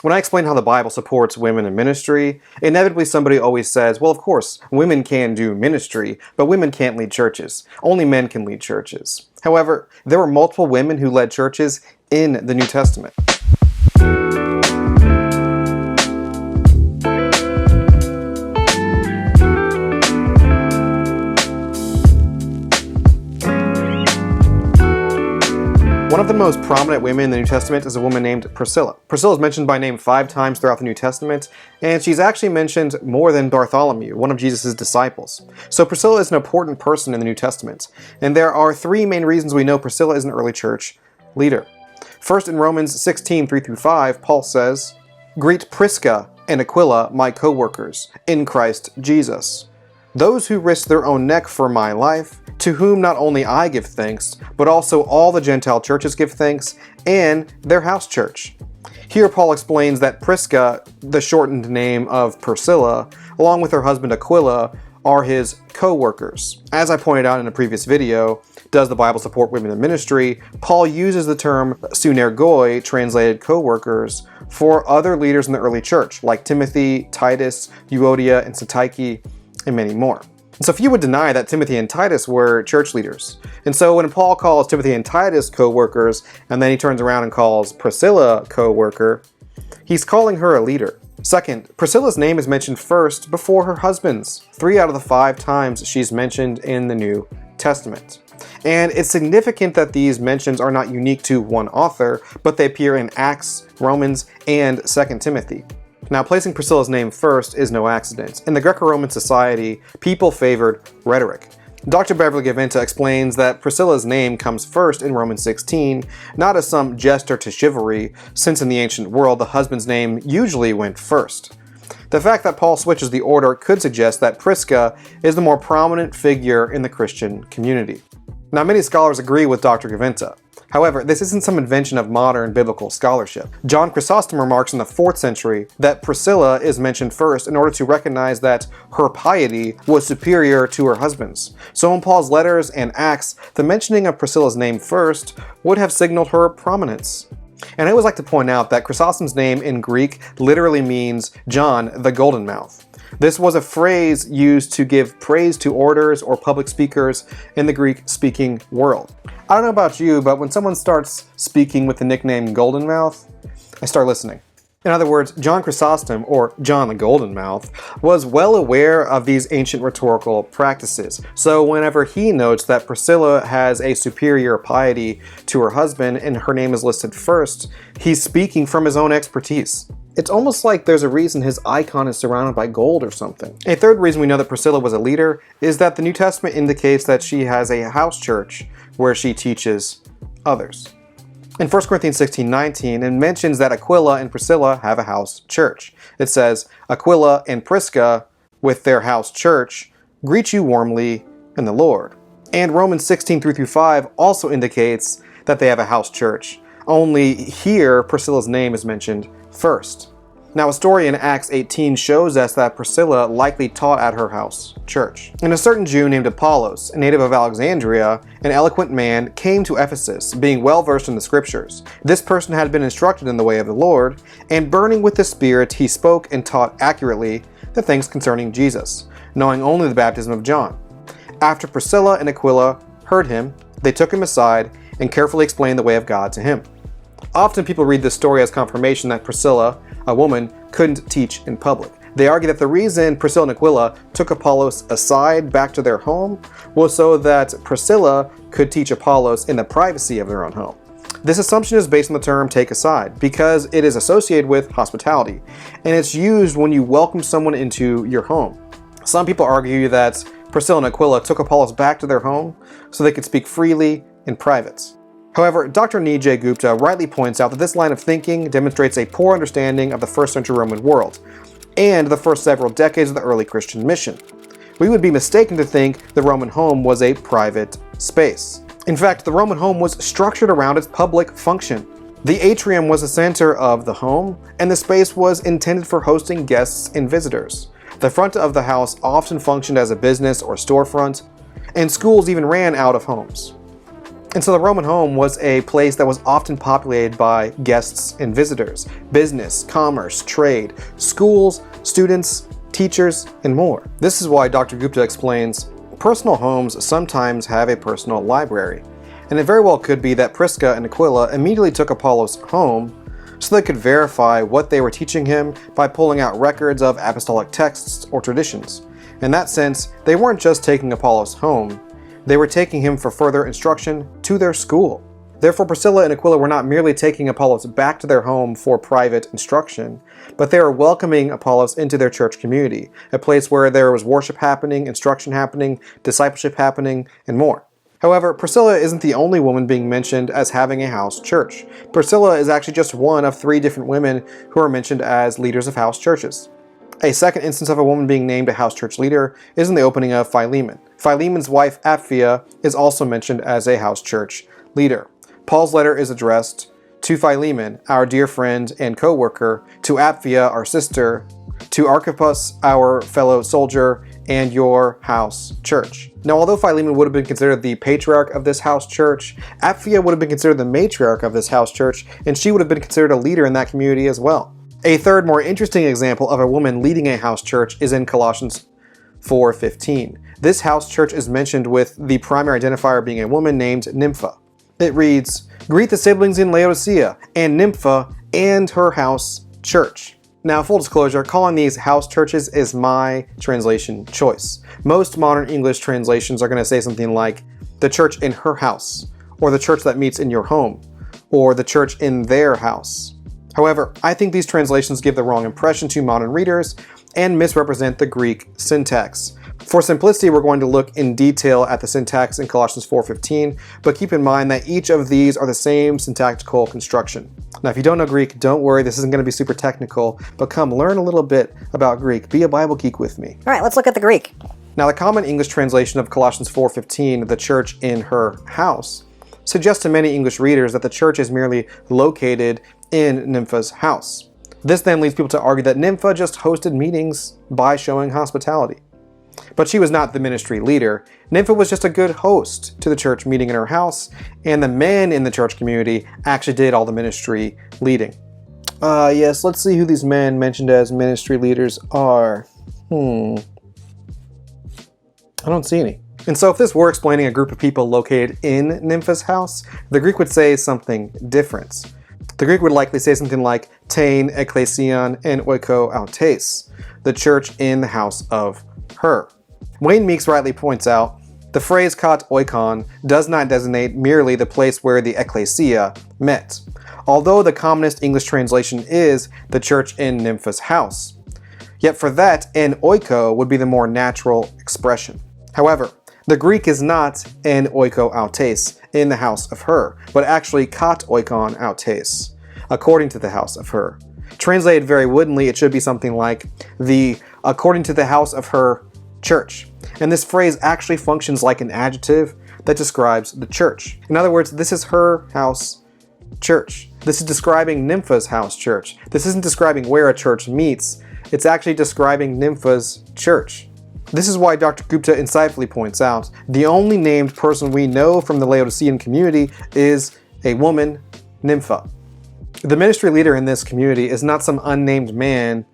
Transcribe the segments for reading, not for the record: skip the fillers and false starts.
When I explain how the Bible supports women in ministry, inevitably somebody always says, well, of course, women can do ministry, but women can't lead churches. Only men can lead churches. However, there were multiple women who led churches in the New Testament. One of the most prominent women in the New Testament is a woman named Priscilla. Priscilla is mentioned by name 5 times throughout the New Testament, and she's actually mentioned more than Bartholomew, one of Jesus' disciples. So Priscilla is an important person in the New Testament, and there are 3 main reasons we know Priscilla is an early church leader. First, in Romans 16, 3-5, Paul says, "Greet Priscilla and Aquila, my co-workers, in Christ Jesus. Those who risked their own neck for my life, to whom not only I give thanks, but also all the Gentile churches give thanks, and their house church." Here Paul explains that Prisca, the shortened name of Priscilla, along with her husband Aquila, are his co-workers. As I pointed out in a previous video, does the Bible support women in ministry? Paul uses the term synergoi, translated co-workers, for other leaders in the early church, like Timothy, Titus, Euodia, and Syntyche, and many more. So few would deny that Timothy and Titus were church leaders. And so when Paul calls Timothy and Titus co-workers, and then he turns around and calls Priscilla co-worker, he's calling her a leader. Second, Priscilla's name is mentioned first before her husband's. 3 out of the 5 times she's mentioned in the New Testament. And it's significant that these mentions are not unique to one author, but they appear in Acts, Romans, and 2 Timothy. Now, placing Priscilla's name first is no accident. In the Greco-Roman society, people favored rhetoric. Dr. Beverly Gaventa explains that Priscilla's name comes first in Romans 16, not as some gesture to chivalry, since in the ancient world the husband's name usually went first. The fact that Paul switches the order could suggest that Prisca is the more prominent figure in the Christian community. Now, many scholars agree with Dr. Gaventa. However, this isn't some invention of modern biblical scholarship. John Chrysostom remarks in the 4th century that Priscilla is mentioned first in order to recognize that her piety was superior to her husband's. So in Paul's letters and Acts, the mentioning of Priscilla's name first would have signaled her prominence. And I always like to point out that Chrysostom's name in Greek literally means John the Golden Mouth. This was a phrase used to give praise to orators or public speakers in the Greek-speaking world. I don't know about you, but when someone starts speaking with the nickname Golden Mouth, I start listening. In other words, John Chrysostom, or John the Golden Mouth, was well aware of these ancient rhetorical practices. So whenever he notes that Priscilla has a superior piety to her husband and her name is listed first, he's speaking from his own expertise. It's almost like there's a reason his icon is surrounded by gold or something. A third reason we know that Priscilla was a leader is that the New Testament indicates that she has a house church where she teaches others. In 1 Corinthians 16:19, it mentions that Aquila and Priscilla have a house church. It says, "Aquila and Prisca, with their house church, greet you warmly in the Lord." And Romans 16:3-5 also indicates that they have a house church. Only here, Priscilla's name is mentioned first. Now, a story in Acts 18 shows us that Priscilla likely taught at her house church. And a certain Jew named Apollos, a native of Alexandria, an eloquent man, came to Ephesus, being well versed in the scriptures. This person had been instructed in the way of the Lord, and burning with the Spirit, he spoke and taught accurately the things concerning Jesus, knowing only the baptism of John. After Priscilla and Aquila heard him, they took him aside and carefully explained the way of God to him. Often people read this story as confirmation that Priscilla, a woman, couldn't teach in public. They argue that the reason Priscilla and Aquila took Apollos aside back to their home was so that Priscilla could teach Apollos in the privacy of their own home. This assumption is based on the term take aside because it is associated with hospitality, and it's used when you welcome someone into your home. Some people argue that Priscilla and Aquila took Apollos back to their home so they could speak freely in private. However, Dr. Nijay Gupta rightly points out that this line of thinking demonstrates a poor understanding of the first century Roman world and the first several decades of the early Christian mission. We would be mistaken to think the Roman home was a private space. In fact, the Roman home was structured around its public function. The atrium was the center of the home, and the space was intended for hosting guests and visitors. The front of the house often functioned as a business or storefront, and schools even ran out of homes. And so the Roman home was a place that was often populated by guests and visitors, business, commerce, trade, schools, students, teachers, and more. This is why Dr. Gupta explains, personal homes sometimes have a personal library. And it very well could be that Priscilla and Aquila immediately took Apollos home so they could verify what they were teaching him by pulling out records of apostolic texts or traditions. In that sense, they weren't just taking Apollos home, they were taking him for further instruction to their school. Therefore, Priscilla and Aquila were not merely taking Apollos back to their home for private instruction, but they were welcoming Apollos into their church community, a place where there was worship happening, instruction happening, discipleship happening, and more. However, Priscilla isn't the only woman being mentioned as having a house church. Priscilla is actually just one of 3 different women who are mentioned as leaders of house churches. A second instance of a woman being named a house church leader is in the opening of Philemon. Philemon's wife, Apphia, is also mentioned as a house church leader. Paul's letter is addressed to Philemon, our dear friend and co-worker, to Apphia, our sister, to Archippus, our fellow soldier, and your house church. Now, although Philemon would have been considered the patriarch of this house church, Apphia would have been considered the matriarch of this house church, and she would have been considered a leader in that community as well. A third, more interesting example of a woman leading a house church is in Colossians 4:15. This house church is mentioned with the primary identifier being a woman named Nympha. It reads, "Greet the siblings in Laodicea, and Nympha and her house church." Now, full disclosure, calling these house churches is my translation choice. Most modern English translations are going to say something like, the church in her house, or the church that meets in your home, or the church in their house. However, I think these translations give the wrong impression to modern readers and misrepresent the Greek syntax. For simplicity, we're going to look in detail at the syntax in Colossians 4:15, but keep in mind that each of these are the same syntactical construction. Now, if you don't know Greek, don't worry, this isn't going to be super technical, but come learn a little bit about Greek. Be a Bible geek with me. All right, let's look at the Greek. Now, the common English translation of Colossians 4:15, the church in her house, suggests to many English readers that the church is merely located in Nympha's house. This then leads people to argue that Nympha just hosted meetings by showing hospitality. But she was not the ministry leader. Nympha was just a good host to the church meeting in her house, and the men in the church community actually did all the ministry leading. Yes, let's see who these men mentioned as ministry leaders are. I don't see any. And so if this were explaining a group of people located in Nympha's house, the Greek would say something different. The Greek would likely say something like tein ekklesion en oiko autes, the church in the house of her. Wayne Meeks rightly points out, the phrase kat oikon does not designate merely the place where the ecclesia met, although the commonest English translation is the church in Nympha's house. Yet for that, en oiko would be the more natural expression. However, the Greek is not en oiko autes, in the house of her, but actually kat oikon autes, according to the house of her. Translated very woodenly, it should be something like the according to the house of her church. And this phrase actually functions like an adjective that describes the church. In other words, this is her house church. This is describing Nympha's house church. This isn't describing where a church meets. It's actually describing Nympha's church. This is why Dr. Gupta insightfully points out, the only named person we know from the Laodicean community is a woman, Nympha. The ministry leader in this community is not some unnamed man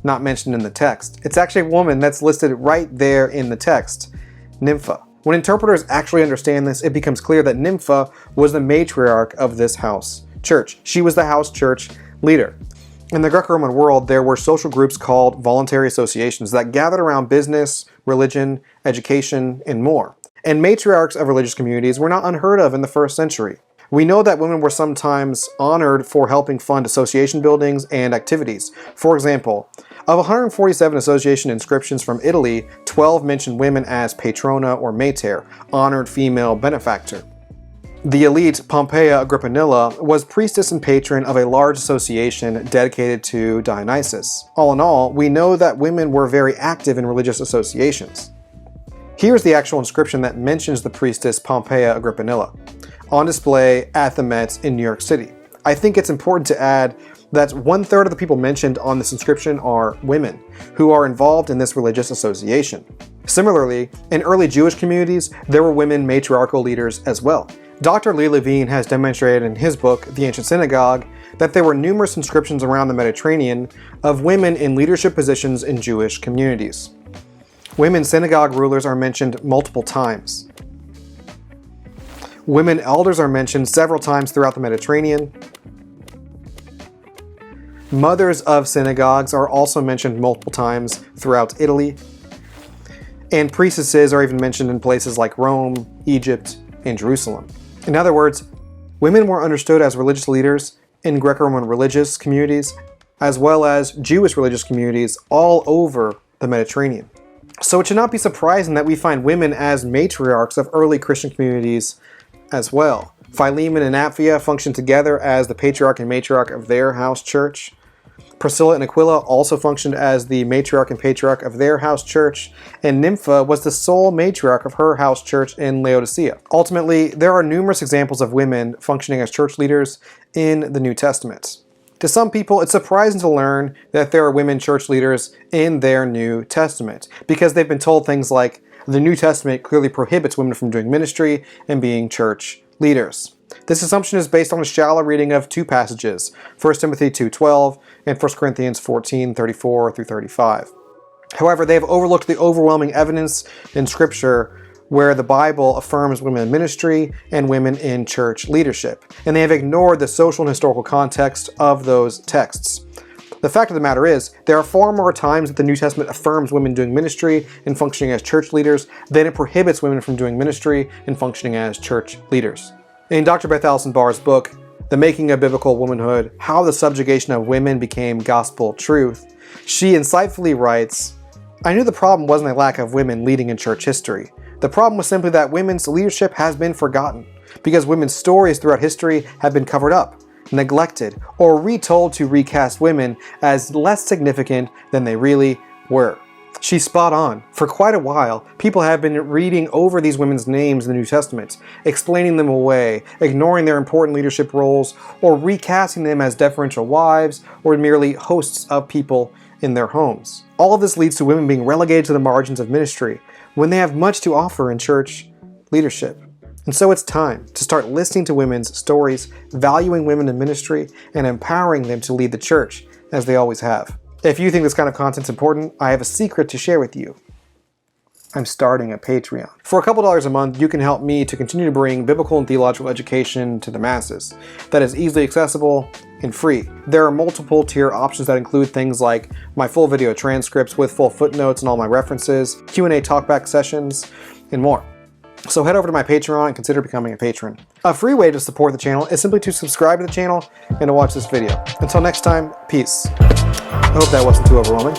not mentioned in the text. It's actually a woman that's listed right there in the text, Nympha. When interpreters actually understand this, it becomes clear that Nympha was the matriarch of this house church. She was the house church leader. In the Greco-Roman world, there were social groups called voluntary associations that gathered around business, religion, education, and more. And matriarchs of religious communities were not unheard of in the first century. We know that women were sometimes honored for helping fund association buildings and activities. For example, of 147 association inscriptions from Italy, 12 mention women as patrona or mater, honored female benefactor. The elite Pompeia Agrippinilla was priestess and patron of a large association dedicated to Dionysus. All in all, we know that women were very active in religious associations. Here's the actual inscription that mentions the priestess Pompeia Agrippinilla, on display at the Met in New York City. I think it's important to add that 1/3 of the people mentioned on this inscription are women who are involved in this religious association. Similarly, in early Jewish communities, there were women matriarchal leaders as well. Dr. Lee Levine has demonstrated in his book, The Ancient Synagogue, that there were numerous inscriptions around the Mediterranean of women in leadership positions in Jewish communities. Women synagogue rulers are mentioned multiple times. Women elders are mentioned several times throughout the Mediterranean. Mothers of synagogues are also mentioned multiple times throughout Italy. And priestesses are even mentioned in places like Rome, Egypt, and Jerusalem. In other words, women were understood as religious leaders in Greco-Roman religious communities, as well as Jewish religious communities all over the Mediterranean. So it should not be surprising that we find women as matriarchs of early Christian communities as well. Philemon and Apphia functioned together as the patriarch and matriarch of their house church. Priscilla and Aquila also functioned as the matriarch and patriarch of their house church, and Nympha was the sole matriarch of her house church in Laodicea. Ultimately, there are numerous examples of women functioning as church leaders in the New Testament. To some people, it's surprising to learn that there are women church leaders in their New Testament, because they've been told things like, the New Testament clearly prohibits women from doing ministry and being church leaders. This assumption is based on a shallow reading of two passages, 1 Timothy 2:12 and 1 Corinthians 14:34-35. However, they have overlooked the overwhelming evidence in Scripture where the Bible affirms women in ministry and women in church leadership, and they have ignored the social and historical context of those texts. The fact of the matter is, there are far more times that the New Testament affirms women doing ministry and functioning as church leaders than it prohibits women from doing ministry and functioning as church leaders. In Dr. Beth Allison Barr's book, The Making of Biblical Womanhood, How the Subjugation of Women Became Gospel Truth, she insightfully writes, I knew the problem wasn't a lack of women leading in church history. The problem was simply that women's leadership has been forgotten, because women's stories throughout history have been covered up, neglected, or retold to recast women as less significant than they really were. She's spot on. For quite a while, people have been reading over these women's names in the New Testament, explaining them away, ignoring their important leadership roles, or recasting them as deferential wives, or merely hosts of people in their homes. All of this leads to women being relegated to the margins of ministry, when they have much to offer in church leadership. And so it's time to start listening to women's stories, valuing women in ministry, and empowering them to lead the church, as they always have. If you think this kind of content's important, I have a secret to share with you. I'm starting a Patreon. For a couple dollars a month, you can help me to continue to bring biblical and theological education to the masses that is easily accessible and free. There are multiple tier options that include things like my full video transcripts with full footnotes and all my references, Q&A talkback sessions, and more. So head over to my Patreon and consider becoming a patron. A free way to support the channel is simply to subscribe to the channel and to watch this video. Until next time, peace. I hope that wasn't too overwhelming.